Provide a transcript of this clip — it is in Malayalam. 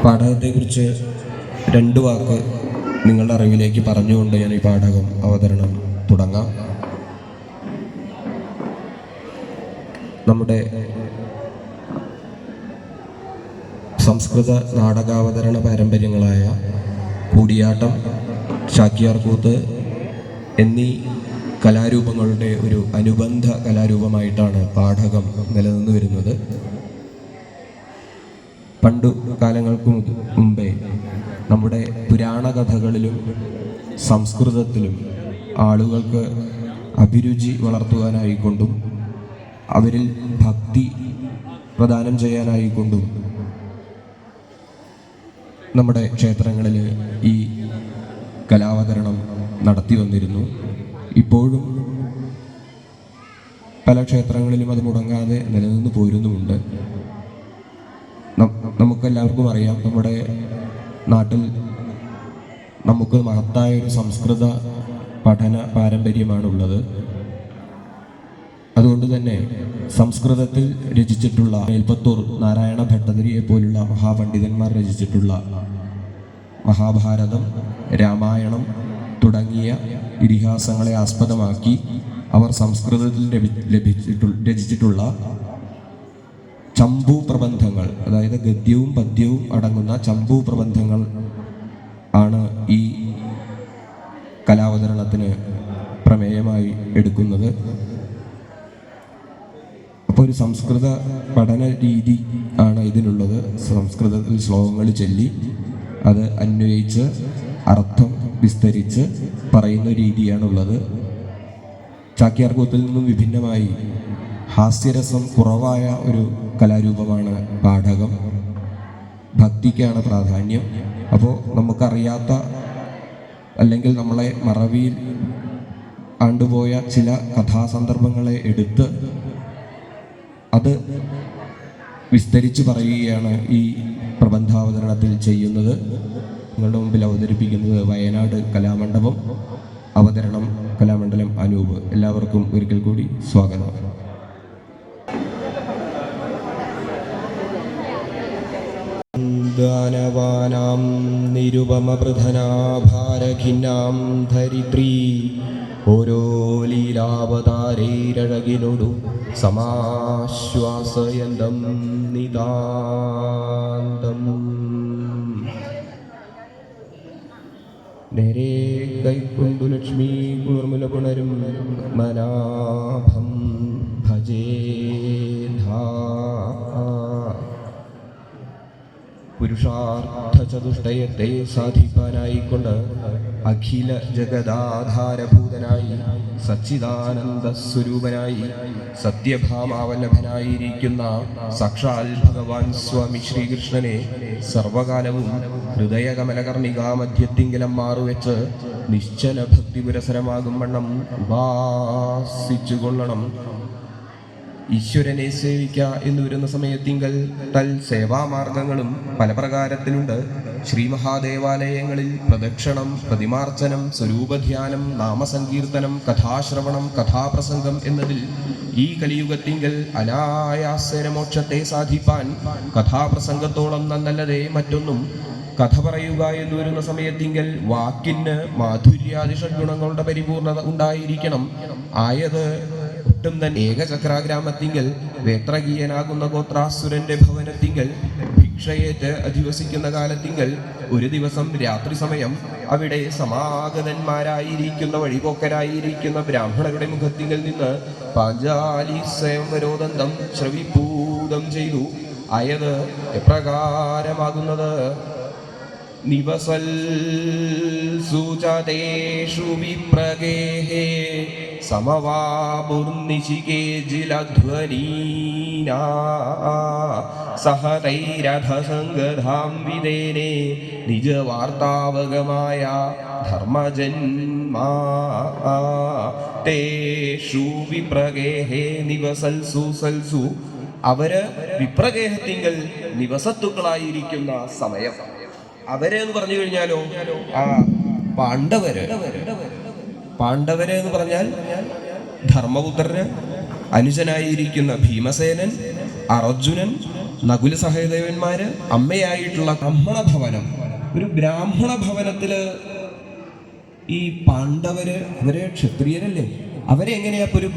പാഠകത്തെക്കുറിച്ച് രണ്ട് വാക്ക് നിങ്ങളുടെ അറിവിലേക്ക് പറഞ്ഞുകൊണ്ട് ഞാൻ ഈ പാഠകം അവതരണം തുടങ്ങാം. നമ്മുടെ സംസ്കൃത നാടകാവതരണ പാരമ്പര്യങ്ങളായ കൂടിയാട്ടം, ചാക്യാർകൂത്ത് എന്നീ കലാരൂപങ്ങളുടെ ഒരു അനുബന്ധ കലാരൂപമായിട്ടാണ് പാഠകം നിലനിന്നു വരുന്നത്. പണ്ടു കാലങ്ങൾക്ക് മുമ്പേ നമ്മുടെ പുരാണ കഥകളിലും സംസ്കൃതത്തിലും ആളുകൾക്ക് അഭിരുചി വളർത്തുവാനായിക്കൊണ്ടും അവരിൽ ഭക്തി പ്രദാനം ചെയ്യാനായിക്കൊണ്ടും നമ്മുടെ ക്ഷേത്രങ്ങളിൽ ഈ കലാവതരണം നടത്തി വന്നിരുന്നു. ഇപ്പോഴും പല ക്ഷേത്രങ്ങളിലും അത് മുടങ്ങാതെ നിലനിന്ന് പോരുന്നുമുണ്ട്. നമുക്കെല്ലാവർക്കും അറിയാം, നമ്മുടെ നാട്ടിൽ നമുക്ക് മഹത്തായ ഒരു സംസ്കൃത പഠന പാരമ്പര്യമാണുള്ളത്. അതുകൊണ്ട് തന്നെ സംസ്കൃതത്തിൽ രചിച്ചിട്ടുള്ള മേൽപ്പത്തൂർ നാരായണ ഭട്ടതിരിയെ പോലുള്ള മഹാപണ്ഡിതന്മാർ രചിച്ചിട്ടുള്ള മഹാഭാരതം, രാമായണം തുടങ്ങിയ ഇതിഹാസങ്ങളെ ആസ്പദമാക്കി അവർ സംസ്കൃതത്തിൽ രചിച്ചിട്ടുള്ള ചമ്പു പ്രബന്ധങ്ങൾ, അതായത് ഗദ്യവും പദ്യവും അടങ്ങുന്ന ചമ്പു പ്രബന്ധങ്ങൾ ആണ് ഈ കലാവതരണത്തിന് പ്രമേയമായി എടുക്കുന്നത്. അപ്പോൾ ഒരു സംസ്കൃത പഠന രീതി ആണ് ഇതിനുള്ളത്. സംസ്കൃതത്തിൽ ശ്ലോകങ്ങൾ ചൊല്ലി അത് അന്വയിച്ച് അർത്ഥം വിസ്തരിച്ച് പറയുന്ന രീതിയാണുള്ളത്. ചാക്യാർകൂത്തിൽ നിന്നും വിഭിന്നമായി ഹാസ്യരസം കുറവായ ഒരു കലാരൂപമാണ് പാഠകം. ഭക്തിക്കാണ് പ്രാധാന്യം. അപ്പോൾ നമുക്കറിയാത്ത അല്ലെങ്കിൽ നമ്മളെ മറവിയിൽ ആണ്ടുപോയ ചില കഥാസന്ദർഭങ്ങളെ എടുത്ത് അത് വിസ്തരിച്ച് പറയുകയാണ് ഈ പ്രബന്ധാവതരണത്തിൽ ചെയ്യുന്നത്. നിങ്ങളുടെ മുമ്പിൽ അവതരിപ്പിക്കുന്നത് വയനാട് കലാമണ്ഡപം. അവതരണം കലാമണ്ഡലം അനൂപ്. എല്ലാവർക്കും ഒരിക്കൽ കൂടി സ്വാഗതം. ദാനവാനാം നിരുപമപ്രധനാഭാരഖിന്നാം ധരിത്രീ ഓരോ ലീലാവതാരൈരഴകിനോടു സമാശ്വാസയന്തം നിതാന്തം. നേരെ കൈക്കൊണ്ടു ലക്ഷ്മീ കൂർമുല പുണരും മനാഭം ഭജേധാ. പുരുഷാർത്ഥ ചതുഷ്ടയത്തെ സാധിപ്പാനായിക്കൊണ്ട് അഖില ജഗദാധാരഭൂതനായി സച്ചിദാനന്ദ സ്വരൂപനായി സത്യഭാമാവല്ലഭനായിരിക്കുന്ന സാക്ഷാൽ ഭഗവാൻ സ്വാമി ശ്രീകൃഷ്ണനെ സർവകാലവും ഹൃദയകമലകർണികാ മധ്യത്തിങ്കലം മാറുവെച്ച് നിശ്ചല ഭക്തി പുരസരമാകും വണ്ണം ഉപാസിച്ചു കൊള്ളണം. ഈശ്വരനെ സേവിക്ക എന്ന് വരുന്ന സമയത്തിങ്കൽ തൽ സേവാമാർഗങ്ങളും പല പ്രകാരത്തിലുണ്ട്. ശ്രീ മഹാദേവാലയങ്ങളിൽ പ്രദക്ഷിണം, പ്രതിമാർച്ചനം, സ്വരൂപധ്യാനം, നാമസങ്കീർത്തനം, കഥാശ്രവണം, കഥാപ്രസംഗം എന്നതിൽ ഈ കലിയുഗത്തിങ്കൽ അനായാസേനമോക്ഷത്തെ സാധിപ്പാൻ കഥാപ്രസംഗത്തോളം നന്നല്ലതേ മറ്റൊന്നും. കഥ പറയുക എന്ന് വരുന്ന സമയത്തിങ്കൽ വാക്കിന് മാധുര്യാദിഷഡ്ഗുണങ്ങളുടെ പരിപൂർണത ഉണ്ടായിരിക്കണം. ആയത് ഒട്ടും തന്നെ ഏകചക്രാഗ്രാമത്തിങ്കൽ വേത്രകീയനാകുന്ന ഗോത്രാസുരന്റെ ഭവനത്തിങ്കൽ ഭിക്ഷയേറ്റ് അധിവസിക്കുന്ന കാലത്തിങ്കൽ ഒരു ദിവസം രാത്രി സമയം അവിടെ സമാഗതന്മാരായിരിക്കുന്ന വഴിപോക്കരായിരിക്കുന്ന ബ്രാഹ്മണരുടെ മുഖത്തിങ്കൽ നിന്ന് പാഞ്ചാലി സ്വയംവരോദന്തം ശ്രവിഭൂതം ചെയ്തു. ആയത് എപ്രകാരമാകുന്നത്: നിവസൽസുചതേഷു വിപ്രഗേഹേ സമവാപുർനിശികേജിലധ്വനീനാ സഹതൈരഥസംഗധാം വിദേനേ നിജവാർത്താവഗമായ ധർമ്മജന്മാ തേഷു വിപ്രഗേഹേ നിവസൽസു സൽസു. അവര് വിപ്രഗേഹത്തിങ്കൽ നിവസത്തുക്കളായിരിക്കുന്ന സമയം. അവരെ എന്ന് പറഞ്ഞു കഴിഞ്ഞാലോ പാണ്ഡവര് എന്ന് പറഞ്ഞാൽ ധർമ്മപുത്രന് അനുജനായിരിക്കുന്ന ഭീമസേനൻ, അർജുനൻ, നകുല സഹദേവന്മാര് അമ്മയായിട്ടുള്ള ബ്രാഹ്മണ ഭവനം, ഒരു ബ്രാഹ്മണ ഭവനത്തില് ഈ പാണ്ഡവര് അവരെ ക്ഷത്രിയരല്ലേ, അവരെ എങ്ങനെയാ ഒരു